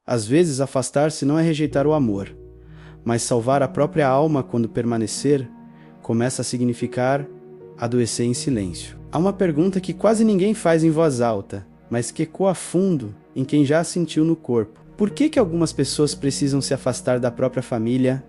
Às vezes, afastar-se não é rejeitar o amor, mas salvar a própria alma quando permanecer começa a significar adoecer em silêncio. Há uma pergunta que quase ninguém faz em voz alta, mas que ecoa fundo em quem já a sentiu no corpo. Por que algumas pessoas precisam se afastar da própria família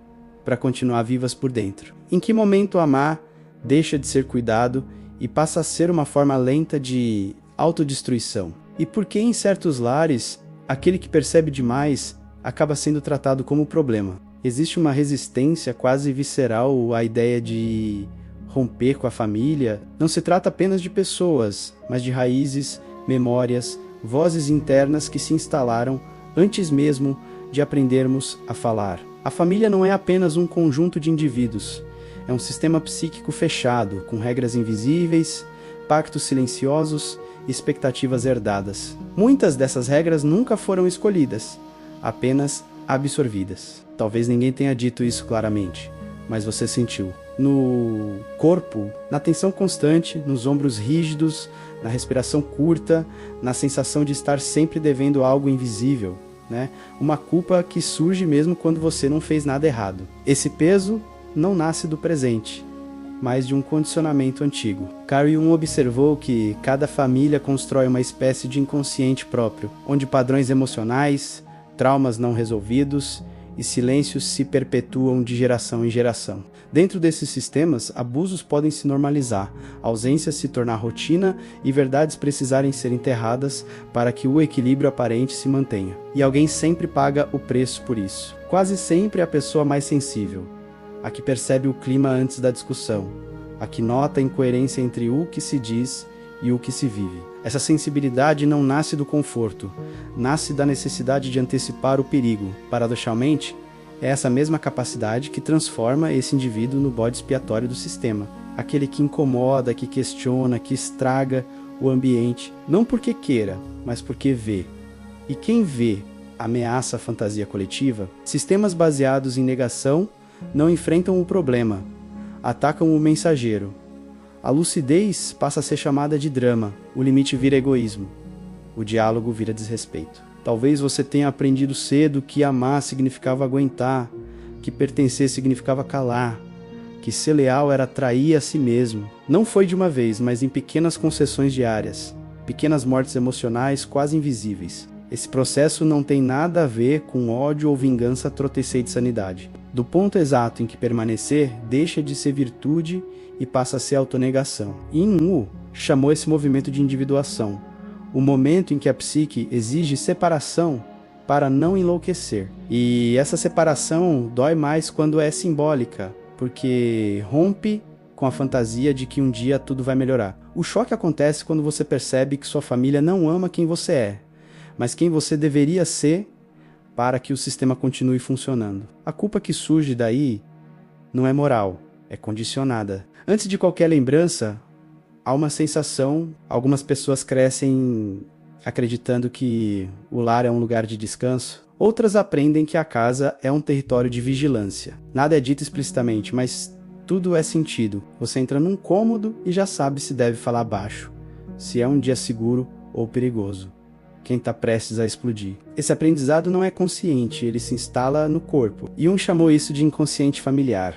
para continuar vivas por dentro? Em que momento amar deixa de ser cuidado e passa a ser uma forma lenta de autodestruição? E por que em certos lares, aquele que percebe demais acaba sendo tratado como problema? Existe uma resistência quase visceral à ideia de romper com a família. Não se trata apenas de pessoas, mas de raízes, memórias, vozes internas que se instalaram antes mesmo de aprendermos a falar. A família não é apenas um conjunto de indivíduos, é um sistema psíquico fechado, com regras invisíveis, pactos silenciosos e expectativas herdadas. Muitas dessas regras nunca foram escolhidas, apenas absorvidas. Talvez ninguém tenha dito isso claramente, mas você sentiu. No corpo, na tensão constante, nos ombros rígidos, na respiração curta, na sensação de estar sempre devendo algo invisível, né? Uma culpa que surge mesmo quando você não fez nada errado. Esse peso não nasce do presente, mas de um condicionamento antigo. Carl Jung observou que cada família constrói uma espécie de inconsciente próprio, onde padrões emocionais, traumas não resolvidos e silêncios se perpetuam de geração em geração. Dentro desses sistemas, abusos podem se normalizar, ausências se tornar rotina e verdades precisarem ser enterradas para que o equilíbrio aparente se mantenha. E alguém sempre paga o preço por isso. Quase sempre a pessoa mais sensível, a que percebe o clima antes da discussão, a que nota a incoerência entre o que se diz e o que se vive. Essa sensibilidade não nasce do conforto, nasce da necessidade de antecipar o perigo. Paradoxalmente, é essa mesma capacidade que transforma esse indivíduo no bode expiatório do sistema. Aquele que incomoda, que questiona, que estraga o ambiente, não porque queira, mas porque vê. E quem vê ameaça a fantasia coletiva. Sistemas baseados em negação não enfrentam o problema, atacam o mensageiro. A lucidez passa a ser chamada de drama, o limite vira egoísmo, o diálogo vira desrespeito. Talvez você tenha aprendido cedo que amar significava aguentar, que pertencer significava calar, que ser leal era trair a si mesmo. Não foi de uma vez, mas em pequenas concessões diárias, pequenas mortes emocionais quase invisíveis. Esse processo não tem nada a ver com ódio ou vingança trotecei de sanidade. Do ponto exato em que permanecer, deixa de ser virtude e passa a ser autonegação. Yin chamou esse movimento de individuação, o momento em que a psique exige separação para não enlouquecer. E essa separação dói mais quando é simbólica, porque rompe com a fantasia de que um dia tudo vai melhorar. O choque acontece quando você percebe que sua família não ama quem você é, mas quem você deveria ser para que o sistema continue funcionando. A culpa que surge daí não é moral, é condicionada. Antes de qualquer lembrança, há uma sensação. Algumas pessoas crescem acreditando que o lar é um lugar de descanso. Outras aprendem que a casa é um território de vigilância. Nada é dito explicitamente, mas tudo é sentido. Você entra num cômodo e já sabe se deve falar baixo, se é um dia seguro ou perigoso, quem está prestes a explodir. Esse aprendizado não é consciente, ele se instala no corpo. Jung chamou isso de inconsciente familiar,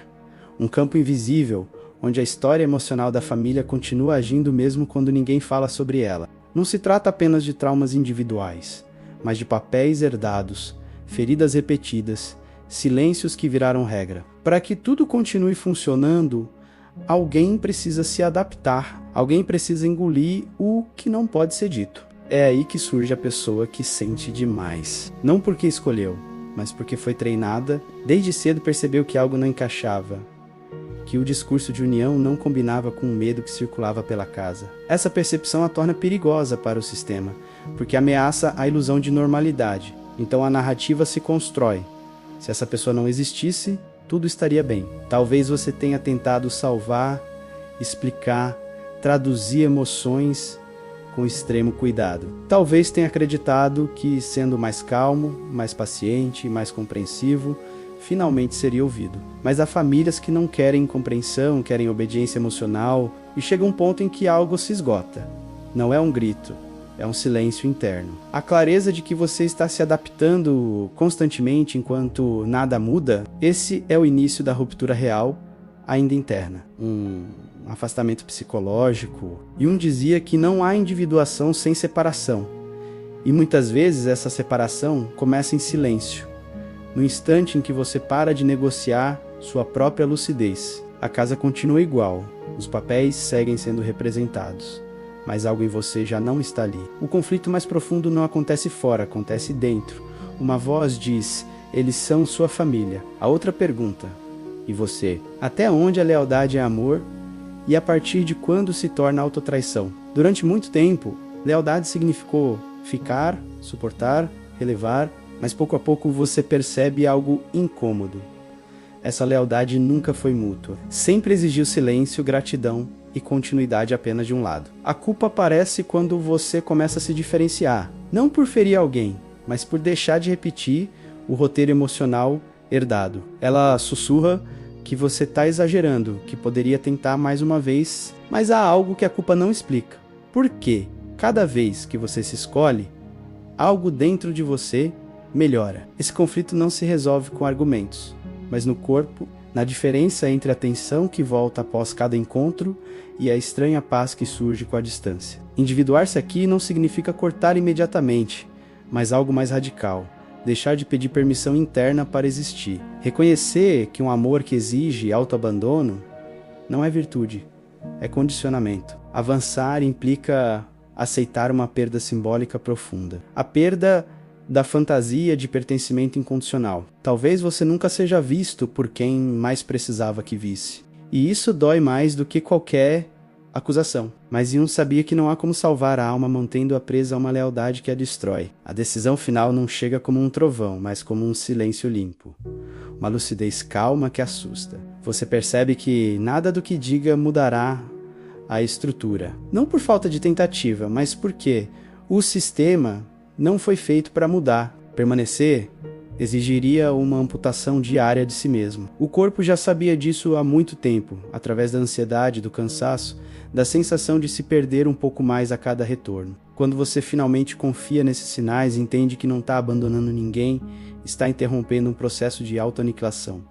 um campo invisível onde a história emocional da família continua agindo mesmo quando ninguém fala sobre ela. Não se trata apenas de traumas individuais, mas de papéis herdados, feridas repetidas, silêncios que viraram regra. Para que tudo continue funcionando, alguém precisa se adaptar, alguém precisa engolir o que não pode ser dito. É aí que surge a pessoa que sente demais. Não porque escolheu, mas porque foi treinada, desde cedo percebeu que algo não encaixava, que o discurso de união não combinava com o medo que circulava pela casa. Essa percepção a torna perigosa para o sistema, porque ameaça a ilusão de normalidade. Então a narrativa se constrói. Se essa pessoa não existisse, tudo estaria bem. Talvez você tenha tentado salvar, explicar, traduzir emoções com extremo cuidado. Talvez tenha acreditado que, sendo mais calmo, mais paciente, mais compreensivo, finalmente seria ouvido. Mas há famílias que não querem compreensão, querem obediência emocional, e chega um ponto em que algo se esgota. Não é um grito, é um silêncio interno. A clareza de que você está se adaptando constantemente enquanto nada muda, esse é o início da ruptura real, ainda interna. Um afastamento psicológico. Jung dizia que não há individuação sem separação. E muitas vezes essa separação começa em silêncio. No instante em que você para de negociar sua própria lucidez, a casa continua igual, os papéis seguem sendo representados, mas algo em você já não está ali. O conflito mais profundo não acontece fora, acontece dentro. Uma voz diz: eles são sua família. A outra pergunta: e você? Até onde a lealdade é amor? E a partir de quando se torna autotraição? Durante muito tempo, lealdade significou ficar, suportar, relevar, mas pouco a pouco você percebe algo incômodo. Essa lealdade nunca foi mútua. Sempre exigiu silêncio, gratidão e continuidade apenas de um lado. A culpa aparece quando você começa a se diferenciar. Não por ferir alguém, mas por deixar de repetir o roteiro emocional herdado. Ela sussurra que você está exagerando, que poderia tentar mais uma vez, mas há algo que a culpa não explica. Por quê? Cada vez que você se escolhe, algo dentro de você melhora. Esse conflito não se resolve com argumentos, mas no corpo, na diferença entre a tensão que volta após cada encontro e a estranha paz que surge com a distância. Individuar-se aqui não significa cortar imediatamente, mas algo mais radical. Deixar de pedir permissão interna para existir. Reconhecer que um amor que exige autoabandono não é virtude, é condicionamento. Avançar implica aceitar uma perda simbólica profunda. A perda da fantasia de pertencimento incondicional. Talvez você nunca seja visto por quem mais precisava que visse. E isso dói mais do que qualquer acusação. Mas Jung sabia que não há como salvar a alma mantendo-a presa a uma lealdade que a destrói. A decisão final não chega como um trovão, mas como um silêncio limpo. Uma lucidez calma que assusta. Você percebe que nada do que diga mudará a estrutura. Não por falta de tentativa, mas porque o sistema não foi feito para mudar. Permanecer exigiria uma amputação diária de si mesmo. O corpo já sabia disso há muito tempo, através da ansiedade, do cansaço, da sensação de se perder um pouco mais a cada retorno. Quando você finalmente confia nesses sinais, entende que não está abandonando ninguém, está interrompendo um processo de autoaniquilação.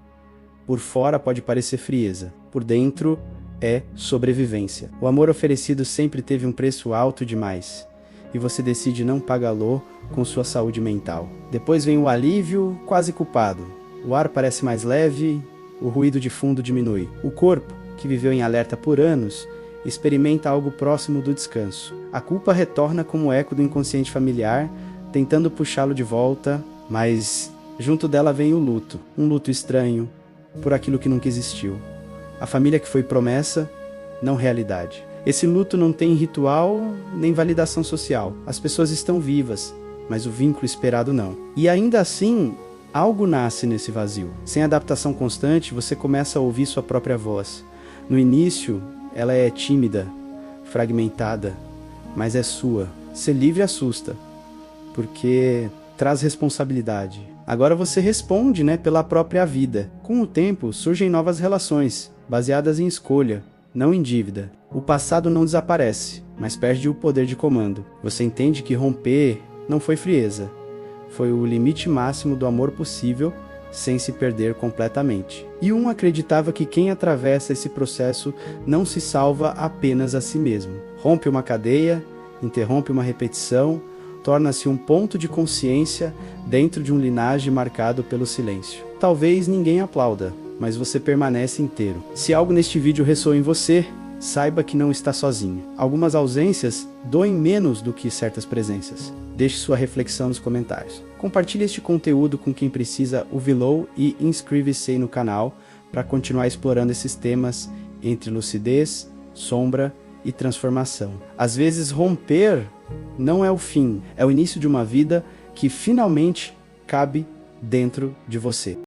Por fora pode parecer frieza, por dentro é sobrevivência. O amor oferecido sempre teve um preço alto demais, e você decide não pagá-lo com sua saúde mental. Depois vem o alívio quase culpado. O ar parece mais leve, o ruído de fundo diminui. O corpo, que viveu em alerta por anos, experimenta algo próximo do descanso. A culpa retorna como eco do inconsciente familiar, tentando puxá-lo de volta, mas junto dela vem o luto. Um luto estranho, por aquilo que nunca existiu. A família que foi promessa, não realidade. Esse luto não tem ritual nem validação social. As pessoas estão vivas, mas o vínculo esperado não. E ainda assim, algo nasce nesse vazio. Sem adaptação constante, você começa a ouvir sua própria voz. No início, ela é tímida, fragmentada, mas é sua. Ser livre assusta, porque traz responsabilidade. Agora você responde, pela própria vida. Com o tempo, surgem novas relações, baseadas em escolha, não em dívida. O passado não desaparece, mas perde o poder de comando. Você entende que romper não foi frieza, foi o limite máximo do amor possível, sem se perder completamente. E acreditava que quem atravessa esse processo não se salva apenas a si mesmo. Rompe uma cadeia, interrompe uma repetição, torna-se um ponto de consciência dentro de um linhagem marcado pelo silêncio. Talvez ninguém aplauda, mas você permanece inteiro. Se algo neste vídeo ressoa em você, saiba que não está sozinho. Algumas ausências doem menos do que certas presenças. Deixe sua reflexão nos comentários. Compartilhe este conteúdo com quem precisa ouvi-lo e inscreva-se no canal para continuar explorando esses temas entre lucidez, sombra e transformação. Às vezes romper não é o fim, é o início de uma vida que finalmente cabe dentro de você.